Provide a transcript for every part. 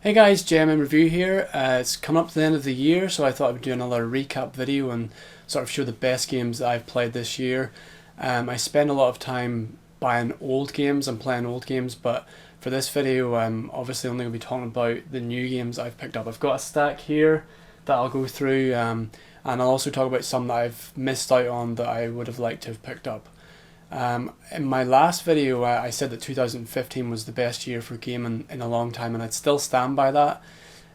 Hey guys, JMMREVIEW here. It's coming up to the end of the year, so I thought I would do another recap video and sort of show the best games that I've played this year. I spend a lot of time buying old games and playing old games, but for this video I'm obviously only going to be talking about the new games I've picked up. I've got a stack here that I'll go through, and I'll also talk about some that I've missed out on that I would have liked to have picked up. In my last video I said that 2015 was the best year for gaming in a long time, and I'd still stand by that.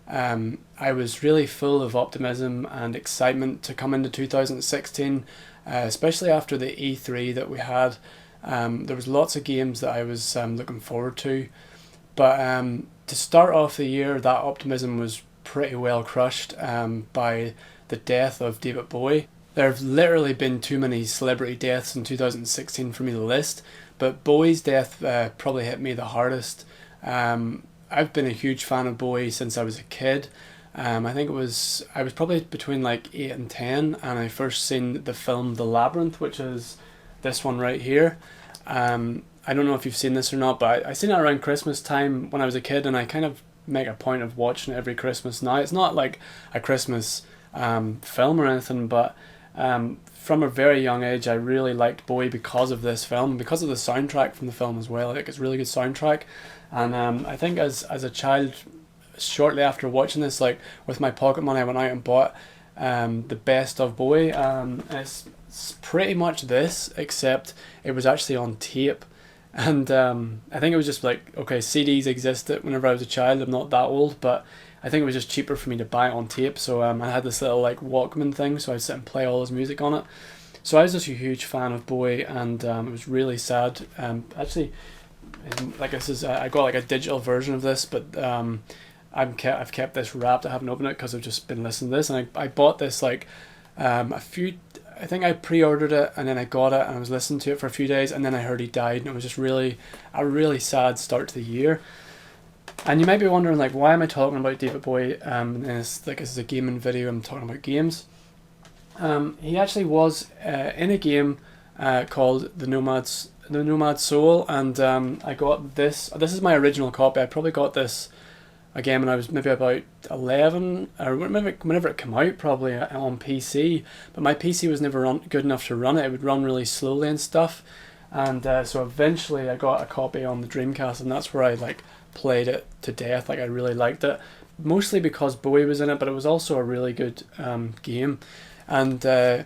I was really full of optimism and excitement to come into 2016, especially after the E3 that we had. There was lots of games that I was looking forward to, but to start off the year that optimism was pretty well crushed by the death of David Bowie. There have literally been too many celebrity deaths in 2016 for me to list, but Bowie's death probably hit me the hardest. I've been a huge fan of Bowie since I was a kid. I think I was probably between like 8 and 10, and I first seen the film The Labyrinth, which is this one right here. I don't know if you've seen this or not, but I seen it around Christmas time when I was a kid, and I kind of make a point of watching it every Christmas now. It's not like a Christmas film or anything, but from a very young age I really liked Bowie because of this film, because of the soundtrack from the film as well. Like, it's a really good soundtrack, and I think as a child, shortly after watching this, like with my pocket money, I went out and bought the best of Bowie. It's pretty much this, except it was actually on tape, and I think it was just like, okay, CDs existed whenever I was a child. I'm not that old, but I think it was just cheaper for me to buy it on tape, so I had this little like Walkman thing, so I'd sit and play all his music on it. So I was just a huge fan of Bowie, and it was really sad. Actually, like this is I got like a digital version of this, but I've kept this wrapped. I haven't opened it because I've just been listening to this, and I bought this like I think I pre-ordered it, and then I got it, and I was listening to it for a few days, and then I heard he died, and it was just a really sad start to the year. And you might be wondering, like, why am I talking about David Bowie? And it's like, this is a gaming video, I'm talking about games. He actually was in a game called The Nomad Soul, and I got this. This is my original copy. I probably got this again when I was maybe about 11, or whenever it came out, probably on PC. But my PC was never good enough to run it. It would run really slowly and stuff. And so eventually I got a copy on the Dreamcast, and that's where I like played it to death. Like, I really liked it, mostly because Bowie was in it, but it was also a really good game. And I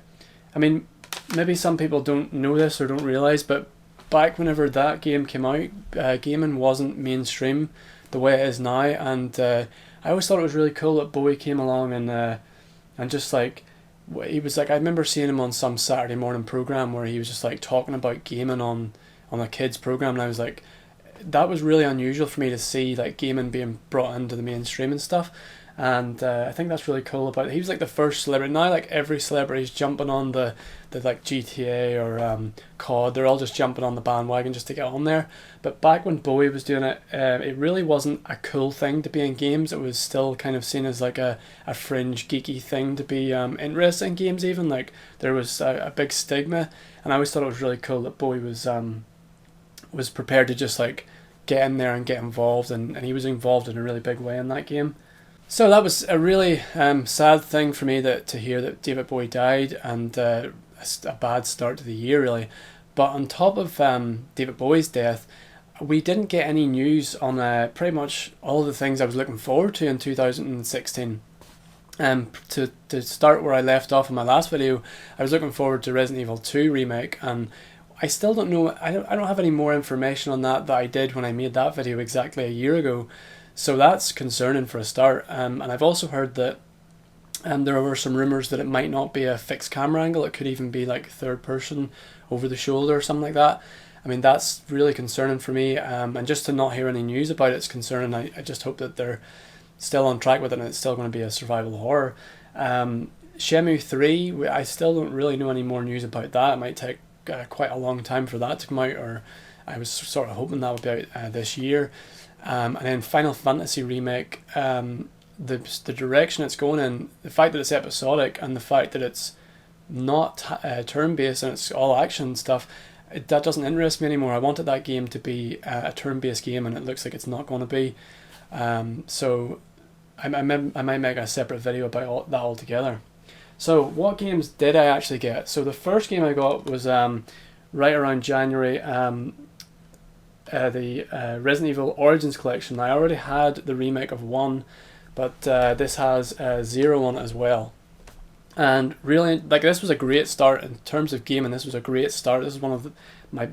mean, maybe some people don't know this or don't realise, but back whenever that game came out, gaming wasn't mainstream the way it is now, and I always thought it was really cool that Bowie came along and just like, he was like, I remember seeing him on some Saturday morning program where he was just like talking about gaming on a kids program, and I was like, that was really unusual for me to see, like, gaming being brought into the mainstream and stuff. And I think that's really cool about it. He was like the first celebrity. Now like every celebrity is jumping on the like GTA or COD. They're all just jumping on the bandwagon just to get on there. But back when Bowie was doing it, it really wasn't a cool thing to be in games. It was still kind of seen as like a fringe geeky thing to be interested in games. Even like there was a big stigma, and I always thought it was really cool that Bowie was prepared to just like get in there and get involved, and he was involved in a really big way in that game. So that was a really sad thing for me to hear that David Bowie died, and a bad start to the year really. But on top of David Bowie's death, we didn't get any news on pretty much all the things I was looking forward to in 2016. To start where I left off in my last video, I was looking forward to Resident Evil 2 remake, and I still don't know. I don't have any more information on that I did when I made that video exactly a year ago. So that's concerning for a start. And I've also heard that there were some rumours that it might not be a fixed camera angle. It could even be like third person over the shoulder or something like that. I mean, that's really concerning for me. And just to not hear any news about it's concerning. I just hope that they're still on track with it and it's still going to be a survival horror. Shenmue 3, I still don't really know any more news about that. It might take quite a long time for that to come out, or I was sort of hoping that would be out this year. And then Final Fantasy Remake, the direction it's going in, the fact that it's episodic and the fact that it's not turn-based and it's all action stuff, that doesn't interest me anymore. I wanted that game to be a turn-based game, and it looks like it's not going to be. So I might make a separate video about that altogether. So what games did I actually get? So the first game I got was right around January, the Resident Evil Origins collection. I already had the remake of 1, but this has 0 on it as well. And really, like, this was a great start in terms of gaming. This was a great start. This is one of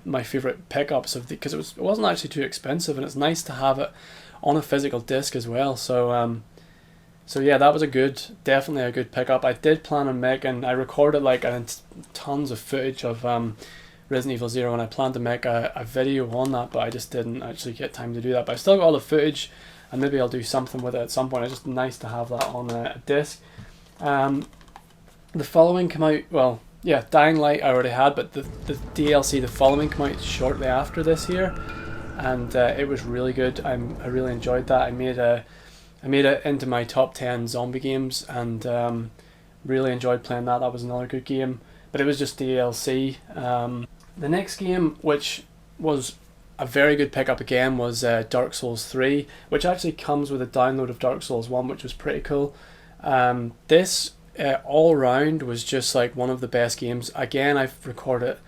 my favorite pickups of because it wasn't actually too expensive, and it's nice to have it on a physical disc as well. So so yeah, that was definitely a good pickup. I did plan on making. I recorded like tons of footage of Resident Evil 0, and I planned to make a video on that, but I just didn't actually get time to do that. But I still got all the footage, and maybe I'll do something with it at some point. It's just nice to have that on a disc. The following came out, well, yeah, Dying Light I already had, but the DLC, the following, came out shortly after this here, and it was really good. I really enjoyed that. I made it into my top 10 zombie games, and really enjoyed playing that. That was another good game, but it was just DLC. The next game, which was a very good pickup again, was Dark Souls 3, which actually comes with a download of Dark Souls 1, which was pretty cool. This all round was just like one of the best games. Again, I've recorded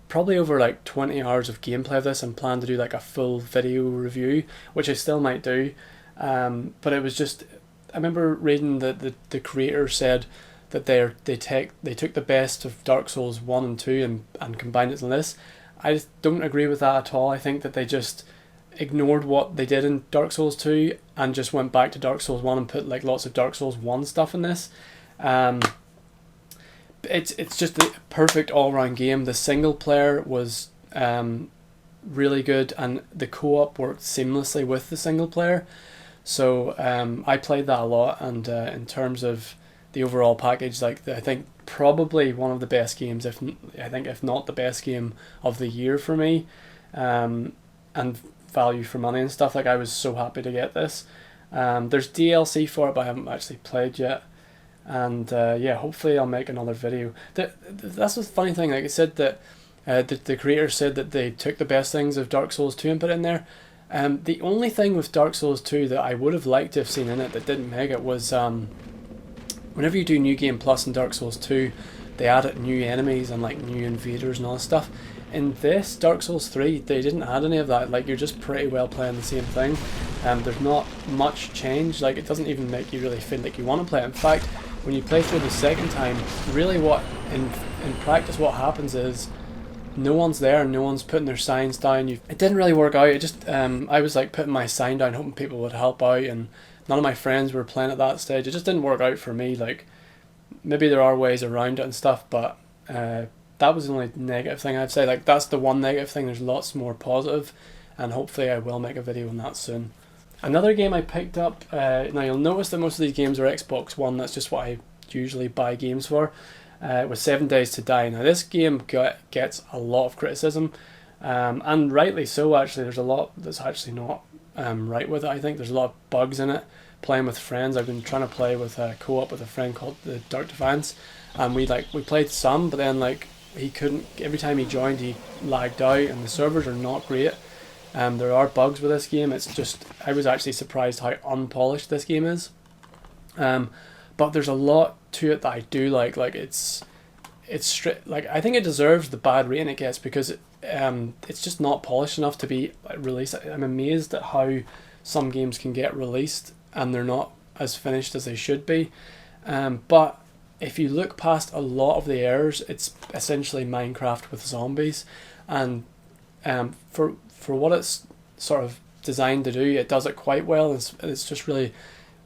probably over like 20 hours of gameplay of this and plan to do like a full video review, which I still might do. But it was just, I remember reading that the creator said that they took the best of Dark Souls 1 and 2 and combined it in this. I just don't agree with that at all. I think that they just ignored what they did in Dark Souls 2 and just went back to Dark Souls 1 and put like lots of Dark Souls 1 stuff in this. It's just a perfect all-round game. The single player was really good, and the co-op worked seamlessly with the single player. So I played that a lot, and in terms of the overall package, like I think probably one of the best games, if not the best game of the year for me, and value for money and stuff. Like, I was so happy to get this. There's DLC for it, but I haven't actually played yet. And yeah, hopefully I'll make another video. That's the funny thing. Like I said, that the creator said that they took the best things of Dark Souls 2 and put it in there. The only thing with Dark Souls 2 that I would have liked to have seen in it that didn't make it was whenever you do New Game Plus in Dark Souls 2, they added new enemies and like new invaders and all that stuff. In this Dark Souls 3, they didn't add any of that. Like, you're just pretty well playing the same thing. There's not much change. Like, it doesn't even make you really feel like you want to play it. In fact, when you play through the second time, really what in practice what happens is no one's there and no one's putting their signs down. It didn't really work out. It just I was like putting my sign down hoping people would help out, and none of my friends were playing at that stage. It just didn't work out for me. Like, maybe there are ways around it and stuff, but that was the only negative thing I'd say. Like, that's the one negative thing. There's lots more positive, and hopefully I will make a video on that soon. Another game I picked up, now you'll notice that most of these games are Xbox One. That's just what I usually buy games for. Was 7 Days to Die. Now, this game gets a lot of criticism, and rightly so. Actually, there's a lot that's actually not right with it. I think there's a lot of bugs in it. Playing with friends, I've been trying to play with a co-op with a friend called the Dark Defiance, and we played some, but then like he couldn't. Every time he joined, he lagged out, and the servers are not great. There are bugs with this game. It's just, I was actually surprised how unpolished this game is. But there's a lot to it that I do like. Like, it's like, I think it deserves the bad rating it gets because it's just not polished enough to be released. I'm amazed at how some games can get released and they're not as finished as they should be. But if you look past a lot of the errors, it's essentially Minecraft with zombies, and for what it's sort of designed to do, it does it quite well. It's just really,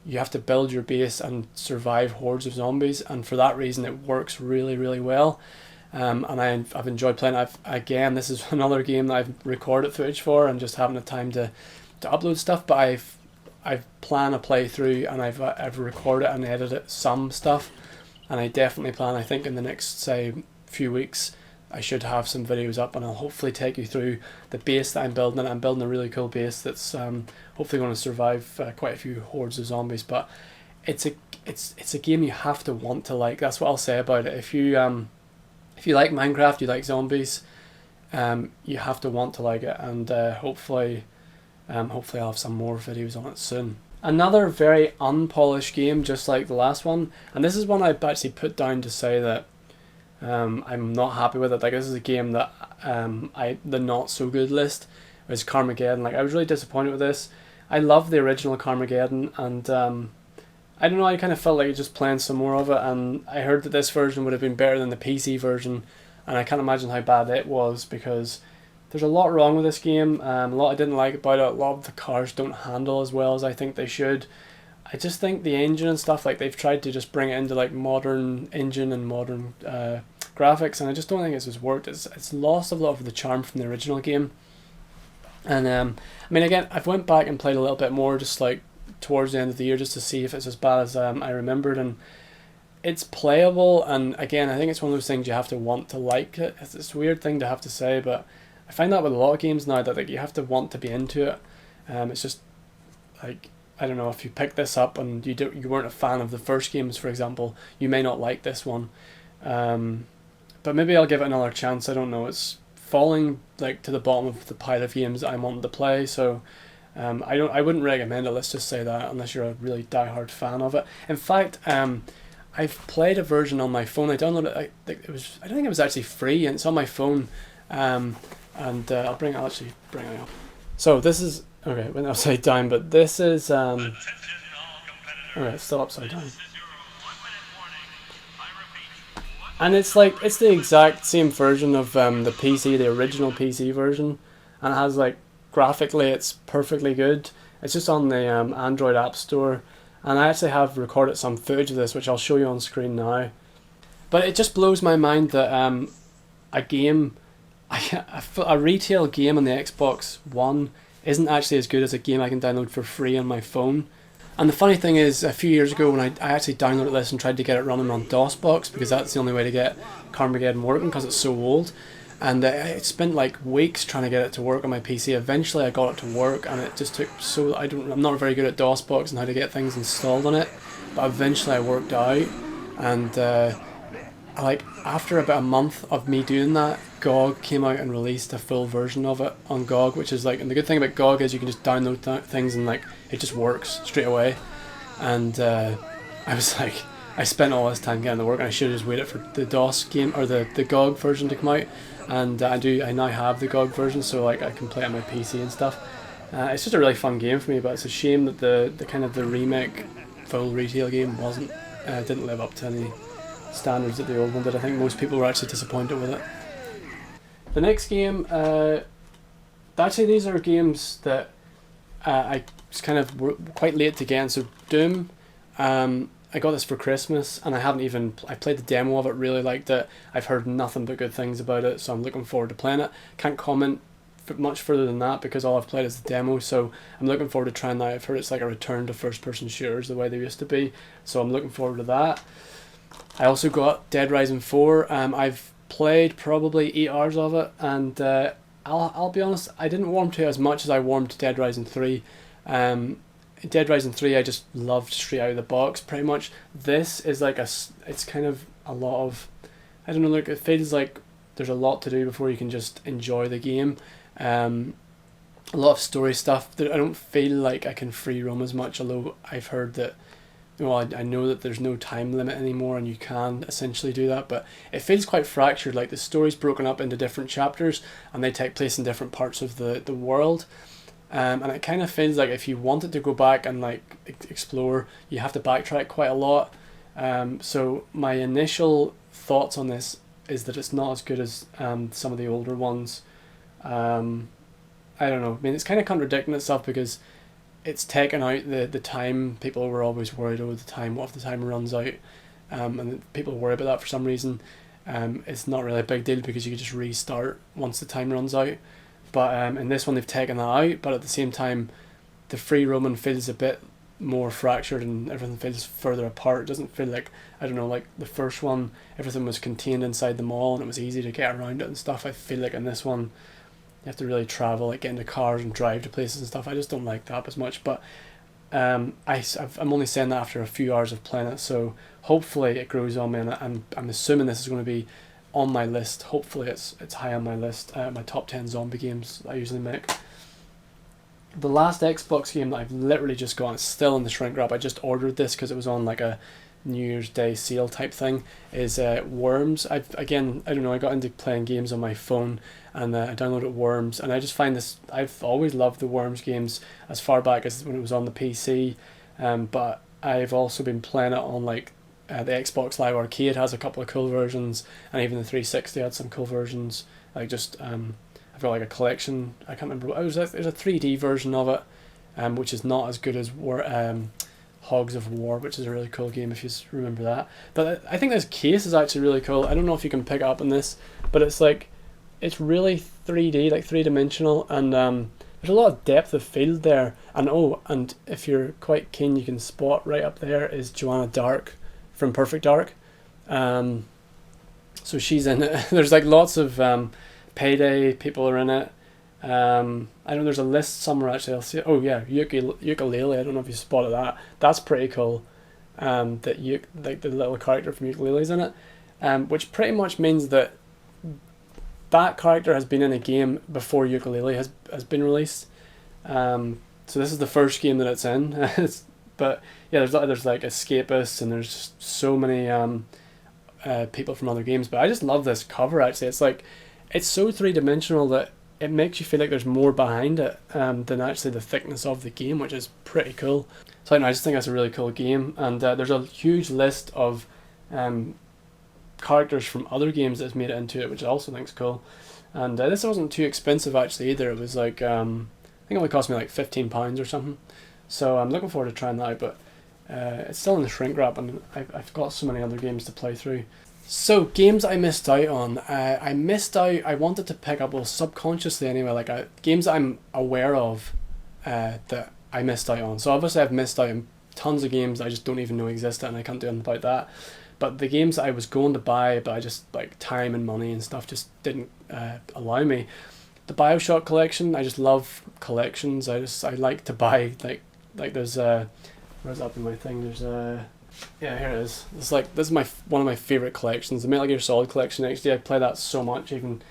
you have to build your base and survive hordes of zombies, and for that reason it works really, really well. And I've enjoyed playing it. Again, this is another game that I've recorded footage for and just haven't had time to upload stuff, but I've planned a playthrough, and I've recorded and edited some stuff, and I definitely plan, I think in the next, say, few weeks, I should have some videos up, and I'll hopefully take you through the base that I'm building. And I'm building a really cool base that's hopefully going to survive quite a few hordes of zombies. But it's a game you have to want to like. That's what I'll say about it. If you like Minecraft, you like zombies, you have to want to like it. And hopefully Hopefully I'll have some more videos on it soon. Another very unpolished game, just like the last one, and this is one I've actually put down to say that I'm not happy with it. Like, this is a game that the not so good list was Carmageddon. Like, I was really disappointed with this. I love the original Carmageddon, and I don't know, I kind of felt like just playing some more of it, and I heard that this version would have been better than the PC version, and I can't imagine how bad it was, because there's a lot wrong with this game. A lot I didn't like about it. A lot of the cars don't handle as well as I think they should. I just think the engine and stuff, like, they've tried to just bring it into like modern engine and modern graphics, and I just don't think it's worked. It's lost a lot of the charm from the original game. And I mean, again, I've went back and played a little bit more, just like towards the end of the year, just to see if it's as bad as I remembered, and it's playable. And again, I think it's one of those things you have to want to like it. It's a weird thing to have to say, but I find that with a lot of games now, that like you have to want to be into it. It's just like, I don't know, if you pick this up and you weren't a fan of the first games, for example, you may not like this one. But maybe I'll give it another chance. I don't know. It's falling like to the bottom of the pile of games that I wanted to play, so I wouldn't recommend it. Let's just say that, unless you're a really diehard fan of it. In fact, I've played a version on my phone. I downloaded it. I don't think it was actually free, and it's on my phone. And I'll actually bring it up. So this is, okay, went upside down, but this is okay, it's still upside down. And it's like, it's the exact same version of the PC, the original PC version, and it has like, graphically it's perfectly good. It's just on the Android App Store, and I actually have recorded some footage of this, which I'll show you on screen now. But it just blows my mind that a game, a retail game on the Xbox One isn't actually as good as a game I can download for free on my phone. And the funny thing is, a few years ago when I actually downloaded this and tried to get it running on DOSBox, because that's the only way to get Carmageddon working because it's so old, and I spent like weeks trying to get it to work on my PC. Eventually I got it to work, and it just took I'm not very good at DOSBox and how to get things installed on it, but eventually I worked out, and like after about a month of me doing that, GOG came out and released a full version of it on GOG, which is like, and the good thing about GOG is you can just download things and like it just works straight away. And I was like, I spent all this time getting to work, and I should have just waited for the DOS game or the GOG version to come out. And I now have the GOG version, so like I can play it on my PC and stuff. It's just a really fun game for me, but it's a shame that the kind of the remake full retail game didn't live up to any standards that the old one did. I think most people were actually disappointed with it. The next game, actually these are games that I was kind of quite late to get. So Doom, I got this for Christmas, and I played the demo of it, really liked it. I've heard nothing but good things about it, so I'm looking forward to playing it. Can't comment much further than that because all I've played is the demo, so I'm looking forward to trying that. I've heard it's like a return to first person shooters the way they used to be, so I'm looking forward to that. I also got Dead Rising 4. I've played probably 8 hours of it, and I'll be honest, I didn't warm to it as much as I warmed to Dead Rising 3. Dead Rising 3 I just loved straight out of the box pretty much. This is like it's kind of a lot of, I don't know, like it feels like there's a lot to do before you can just enjoy the game. A lot of story stuff that I don't feel like I can free roam as much, although I've heard that, well, I know that there's no time limit anymore and you can essentially do that, but it feels quite fractured. Like the story's broken up into different chapters and they take place in different parts of the world. And it kind of feels like if you wanted to go back and like explore, you have to backtrack quite a lot. So my initial thoughts on this is that it's not as good as some of the older ones. I don't know. I mean, it's kind of contradicting itself because it's taken out the time. People were always worried over the time. What if the time runs out? And people worry about that for some reason. It's not really a big deal because you can just restart once the time runs out. But in this one they've taken that out, but at the same time the free roaming feels a bit more fractured and everything feels further apart. It doesn't feel like, I don't know, like the first one everything was contained inside the mall and it was easy to get around it and stuff. I feel like in this one you have to really travel, like get into cars and drive to places and stuff. I just don't like that as much, but I'm only saying that after a few hours of playing it, so hopefully it grows on me, and I'm assuming this is going to be on my list. Hopefully it's high on my list, my top 10 zombie games I usually make. The last Xbox game that I've literally just got, it's still in the shrink wrap. I just ordered this because it was on like a New Year's Day sale type thing. Is Worms. I don't know. I got into playing games on my phone, and I downloaded Worms, and I just find this. I've always loved the Worms games as far back as when it was on the PC, but I've also been playing it on like the Xbox Live Arcade has a couple of cool versions, and even the 360 had some cool versions. Like just I've got like a collection. I can't remember. There's a 3D version of it, which is not as good as Hogs of War, which is a really cool game if you remember that. But I think this case is actually really cool. I don't know if you can pick it up on this, but it's like it's really 3D, like three-dimensional, and there's a lot of depth of field there. And if you're quite keen, you can spot right up there is Joanna Dark from Perfect Dark. So she's in it. There's like lots of Payday people are in it. I know there's a list somewhere actually. I'll see. Oh yeah, ukulele. I don't know if you spotted that. That's pretty cool. Like the little character from Ukulele's in it, which pretty much means that character has been in a game before Ukulele has been released. So this is the first game that it's in. But yeah, there's like escapists, and there's just so many people from other games. But I just love this cover actually. It's like it's so three-dimensional that it makes you feel like there's more behind it than actually the thickness of the game, which is pretty cool. So I just think that's a really cool game, and there's a huge list of characters from other games that's made it into it, which I also think is cool. And this wasn't too expensive actually either. It was like I think it only cost me like £15 or something. So I'm looking forward to trying that out, but it's still in the shrink wrap, and I've got so many other games to play through. So games I missed out on. I wanted to pick up, well, subconsciously anyway, like games that I'm aware of that I missed out on. So obviously I've missed out on tons of games I just don't even know existed, and I can't do anything about that. But the games that I was going to buy, but I just like time and money and stuff just didn't allow me. The BioShock collection, I just love collections. I like to buy like there's where's that in my thing? There's yeah, here it is. It's like this is one of my favorite collections. The Metal Gear Solid collection. Actually, I play that so much even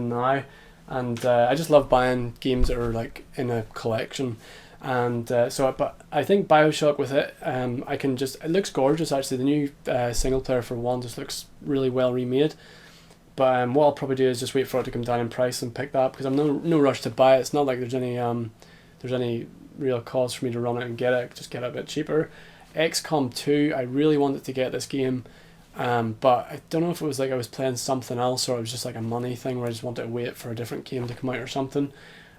now, and I just love buying games that are like in a collection. And but I think BioShock with it, it looks gorgeous actually. The new single player for one just looks really well remade. But what I'll probably do is just wait for it to come down in price and pick that up, because I'm no rush to buy it. It's not like there's any real cause for me to run out and get it. Just get it a bit cheaper. XCOM 2, I really wanted to get this game, but I don't know if it was like I was playing something else, or it was just like a money thing where I just wanted to wait for a different game to come out or something.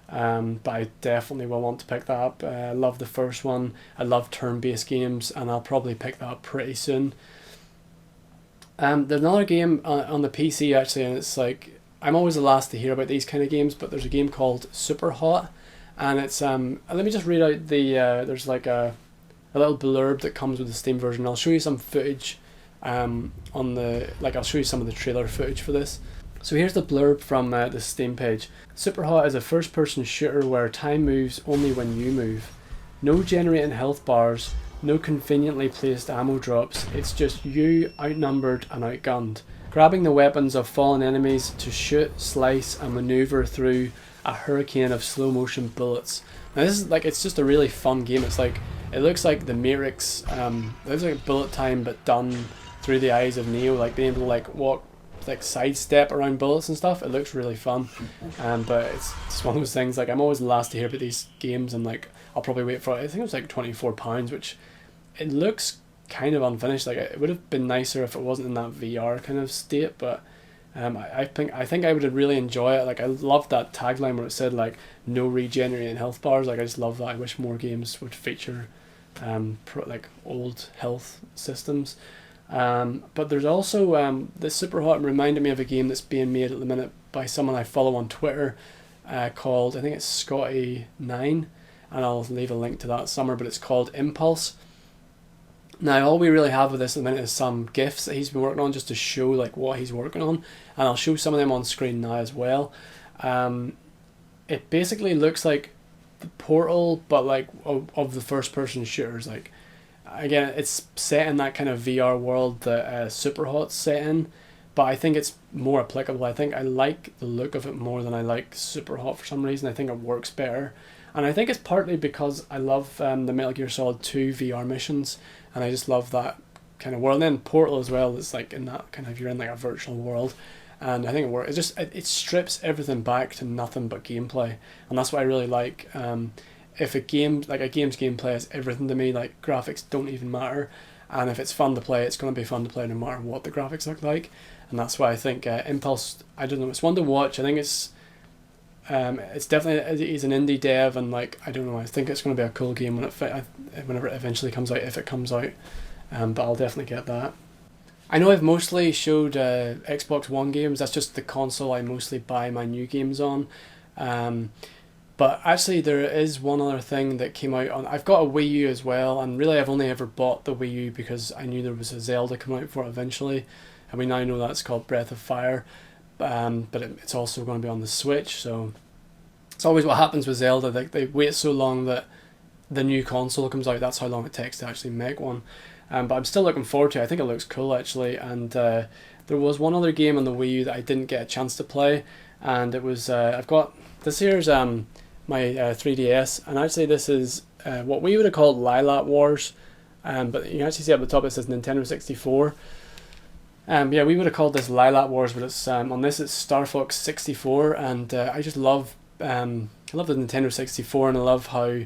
But I definitely will want to pick that up. I love the first one. I love turn-based games, and I'll probably pick that up pretty soon. There's another game on the PC actually, and it's like I'm always the last to hear about these kind of games, but there's a game called Super Hot, and it's let me just read out the there's like a little blurb that comes with the Steam version. I'll show you some footage I'll show you some of the trailer footage for this. So here's the blurb from the Steam page. Super Hot is a first-person shooter where time moves only when you move. No generating health bars, no conveniently placed ammo drops, it's just you outnumbered and outgunned, grabbing the weapons of fallen enemies to shoot, slice and manoeuvre through a hurricane of slow-motion bullets. Now this is like, it's just a really fun game. It looks like the Matrix, it looks like Bullet Time but done through the eyes of Neo, like being able to like walk, like sidestep around bullets and stuff. It looks really fun, but it's one of those things, like I'm always the last to hear about these games, and like I'll probably wait for it. I think it was like £24, which it looks kind of unfinished. Like it would have been nicer if it wasn't in that VR kind of state, but I think I would really enjoy it. Like I loved that tagline where it said like no regenerating health bars. Like I just love that. I wish more games would feature like old health systems. But there's also this Super Hot reminded me of a game that's being made at the minute by someone I follow on Twitter called, I think it's Scotty9, and I'll leave a link to that somewhere, but it's called Impulse. Now all we really have with this at the minute is some GIFs that he's been working on just to show like what he's working on, and I'll show some of them on screen now as well. It basically looks like the Portal, but like of the first person shooters. Like again, it's set in that kind of VR world that Super Hot's set in, but I think it's more applicable. I think I like the look of it more than I like Super Hot for some reason. I think it works better, And I think it's partly because I love the Metal Gear Solid 2 VR missions, and I just love that kind of world. And then Portal as well, it's like in that kind of, you're in like a virtual world, and I think it works. It strips everything back to nothing but gameplay, and that's what I really like. If a game's gameplay is everything to me, like graphics don't even matter, and if it's fun to play, it's going to be fun to play no matter what the graphics look like. And that's why I think Impulse, I don't know, it's one to watch. I think it's definitely, he's an indie dev, and like, I don't know, I think it's going to be a cool game whenever it eventually comes out, if it comes out. But I'll definitely get that. I know I've mostly showed Xbox One games. That's just the console I mostly buy my new games on. But actually there is one other thing that came out on... I've got a Wii U as well, and really I've only ever bought the Wii U because I knew there was a Zelda coming out for it eventually, and we now know that's called Breath of Fire. But it's also going to be on the Switch, so it's always what happens with Zelda. They wait so long that the new console comes out. That's how long it takes to actually make one. But I'm still looking forward to it. I think it looks cool actually, and there was one other game on the Wii U that I didn't get a chance to play, and it was I've got this here's my 3DS, and actually this is what we would have called Lilac Wars, but you can actually see up the top it says Nintendo 64. Yeah, we would have called this Lilac Wars, but it's on this it's Star Fox 64, and I just love I love the Nintendo 64, and I love how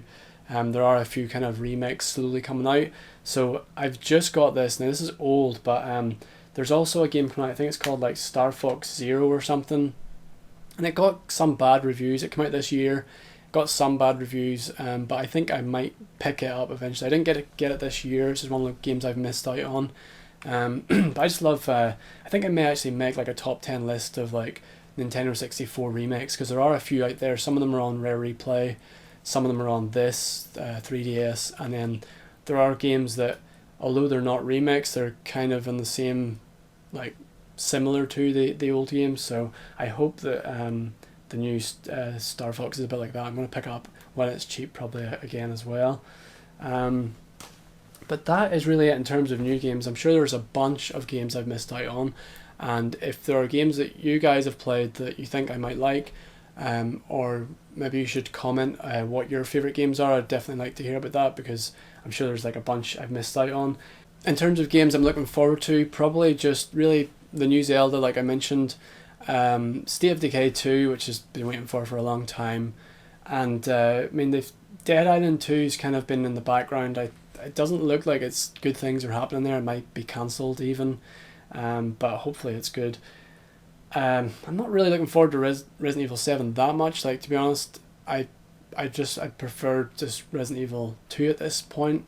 there are a few kind of remakes slowly coming out. So I've just got this. Now this is old, but there's also a game coming out, I think it's called like Star Fox Zero or something, and it got some bad reviews. It came out this year, got some bad reviews, but I think I might pick it up eventually. I didn't get it this year. This is one of the games I've missed out on. But I just love, I think I may actually make like a top 10 list of like Nintendo 64 remakes, because there are a few out there. Some of them are on Rare Replay, some of them are on this 3DS, and then there are games that, although they're not remakes, they're kind of in the same, like similar to the old games. So I hope that the new Star Fox is a bit like that. I'm going to pick up when it's cheap probably again as well. But that is really it in terms of new games. I'm sure there's a bunch of games I've missed out on, and if there are games that you guys have played that you think I might like, or maybe you should comment what your favourite games are. I'd definitely like to hear about that, because I'm sure there's like a bunch I've missed out on. In terms of games I'm looking forward to, probably just really the new Zelda, like I mentioned, State of Decay 2, which has been waiting for a long time, and I mean, Dead Island 2's kind of been in the background. It doesn't look like it's good things are happening there. It might be cancelled even, but hopefully it's good. I'm not really looking forward to Resident Evil 7 that much. Like, to be honest, I prefer just Resident Evil 2 at this point.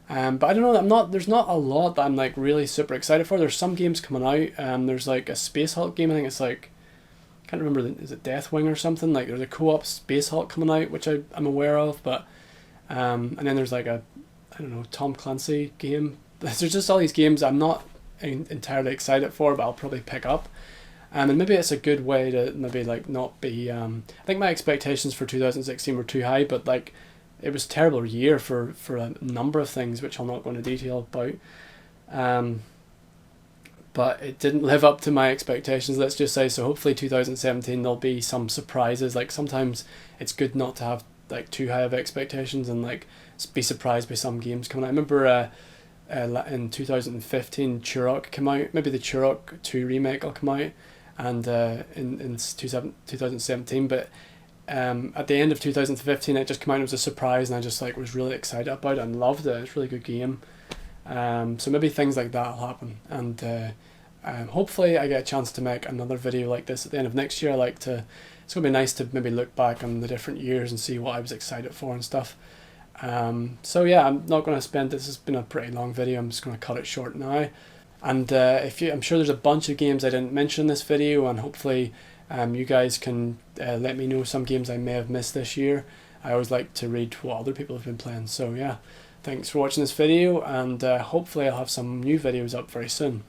But I don't know, there's not a lot that I'm like really super excited for. There's some games coming out. There's like a Space Hulk game, I think it's like, I can't remember, is it Deathwing or something? Like there's a co-op Space Hulk coming out, which I'm aware of, but and then there's like a, I don't know, Tom Clancy game. There's just all these games I'm not entirely excited for, but I'll probably pick up. And maybe it's a good way to maybe like not be, I think my expectations for 2016 were too high, but like it was a terrible year for a number of things, which I'm not going to detail about. But it didn't live up to my expectations, let's just say. So hopefully 2017 there'll be some surprises. Like sometimes it's good not to have like too high of expectations and like be surprised by some games coming out. I remember in 2015 Turok came out. Maybe the Turok 2 remake will come out, and in 2017. But at the end of 2015 it just came out. It was a surprise, and I just like was really excited about it and loved it. It's a really good game. So maybe things like that will happen, and hopefully I get a chance to make another video like this at the end of next year. It's going to be nice to maybe look back on the different years and see what I was excited for and stuff. So yeah, I'm not going to spend, this has been a pretty long video, I'm just going to cut it short now. And I'm sure there's a bunch of games I didn't mention in this video, and hopefully you guys can let me know some games I may have missed this year. I always like to read what other people have been playing. So yeah, thanks for watching this video, and hopefully I'll have some new videos up very soon.